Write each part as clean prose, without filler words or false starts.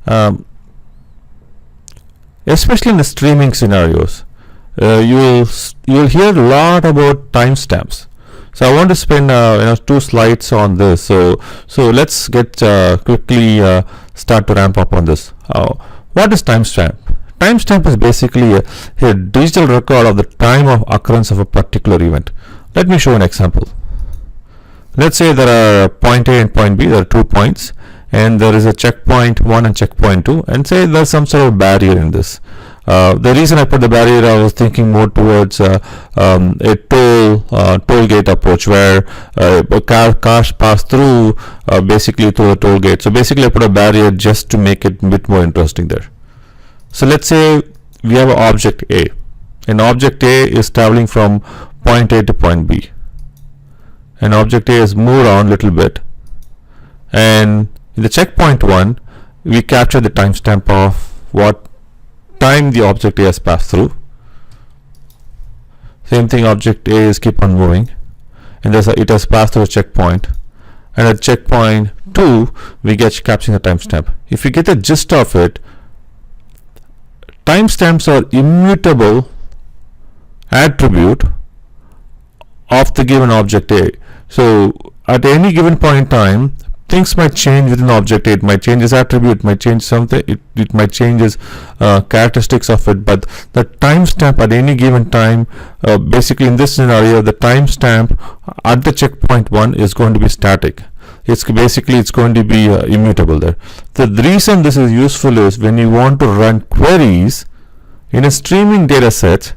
Um, Especially in the streaming scenarios, you'll hear a lot about timestamps. So I want to spend 2 slides on this. So let's get quickly start to ramp up on this. What is timestamp? Timestamp is basically a digital record of the time of occurrence of a particular event. Let me show an example. Let's say there are point A and point B. There are 2 points, and there is a checkpoint 1 and checkpoint 2, and say there's some sort of barrier in this. The reason I put the barrier, I was thinking more towards a toll gate approach, where cars pass through basically through the toll gate. So basically I put a barrier just to make it a bit more interesting there. So let's say we have an object A, and object A is traveling from point A to point B, and object A is moved on a little bit, and in the checkpoint 1 we capture the timestamp of what time the object A has passed through. Same thing, object A is keep on moving, and it has passed through a checkpoint, and at checkpoint 2 we get capturing the timestamp. If you get the gist of it, timestamps are immutable attribute of the given object A. So at any given point in time, things might change within object A. It might change its attribute, it might change something, it might change its characteristics of it, but the timestamp at any given time, basically in this scenario, the timestamp at the checkpoint 1 is going to be static. It's going to be immutable there. The reason this is useful is when you want to run queries in a streaming data set,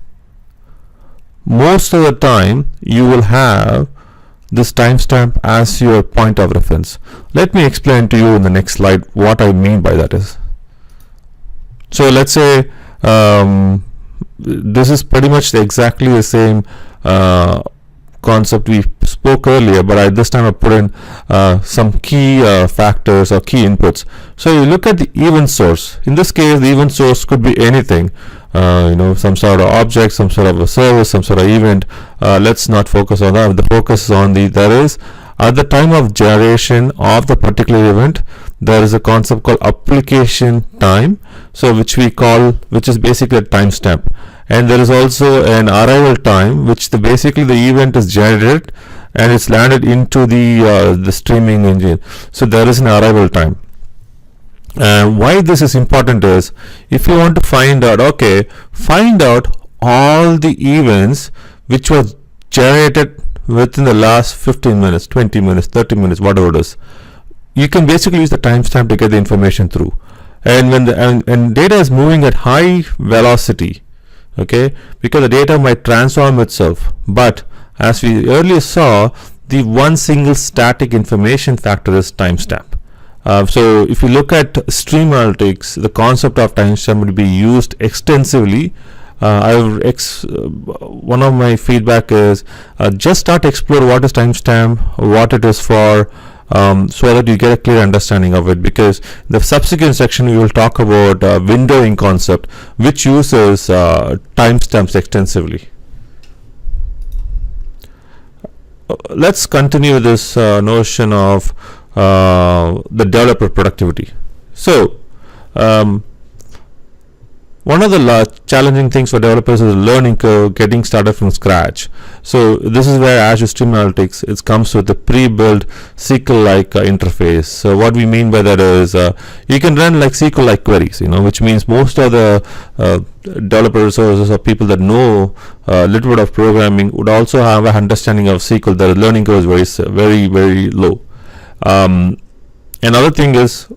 most of the time you will have this timestamp as your point of reference. Let me explain to you in the next slide what I mean by that is. So let's say this is pretty much exactly the same concept we spoke earlier, but this time I put in some key factors or key inputs. So you look at the event source. In this case, the event source could be anything, some sort of object, some sort of a service, some sort of event. Let's not focus on that. The focus is on there is at the time of generation of the particular event, there is a concept called application time, so which is basically a timestamp. And there is also an arrival time, which basically the event is generated and it's landed into the streaming engine. So there is an arrival time. Why this is important is, if you want to find out all the events which were generated within the last 15 minutes, 20 minutes, 30 minutes, whatever it is, you can basically use the timestamp to get the information through. And when and data is moving at high velocity, okay, because the data might transform itself, but as we earlier saw, the one single static information factor is timestamp. So if you look at stream analytics, the concept of timestamp will be used extensively. One of my feedback is just start to explore what is timestamp, what it is for, so that you get a clear understanding of it, because the subsequent section we will talk about windowing concept, which uses timestamps extensively. Let's continue this notion of the developer productivity. So one of the challenging things for developers is the learning curve, getting started from scratch. So this is where Azure Stream Analytics, it comes with a pre-built SQL-like interface. So what we mean by that is you can run like SQL-like queries, which means most of the developer resources or people that know a little bit of programming would also have an understanding of SQL. The learning curve is very, very low. Another thing is,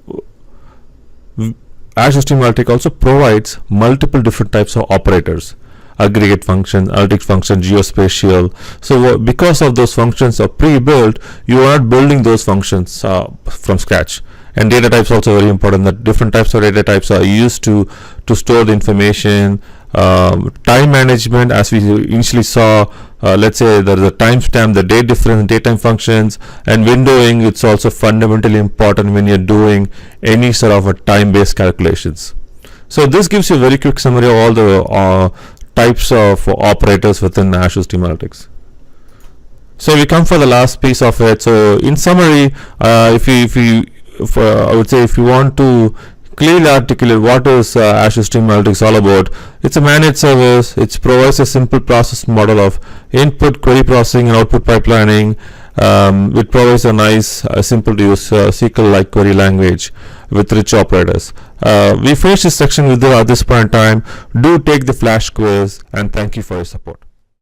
Azure Stream Analytics also provides multiple different types of operators: aggregate function, analytics function, geospatial. So because of those functions are pre-built, you are not building those functions from scratch. And data types also very important, that different types of data types are used to store the information. Time management, as we initially saw, let's say there is a timestamp, the date difference, daytime functions, and windowing. It's also fundamentally important when you're doing any sort of a time-based calculations. So this gives you a very quick summary of all the types of operators within Azure Stream Analytics. So we come for the last piece of it. So in summary, I would say if you want to clearly articulate what is Azure Stream Analytics all about. It's a managed service. It provides a simple process model of input, query processing, and output pipelining. It provides a nice, simple to use SQL-like query language with rich operators. We finished this section with at this point in time. Do take the flash quiz, and thank you for your support.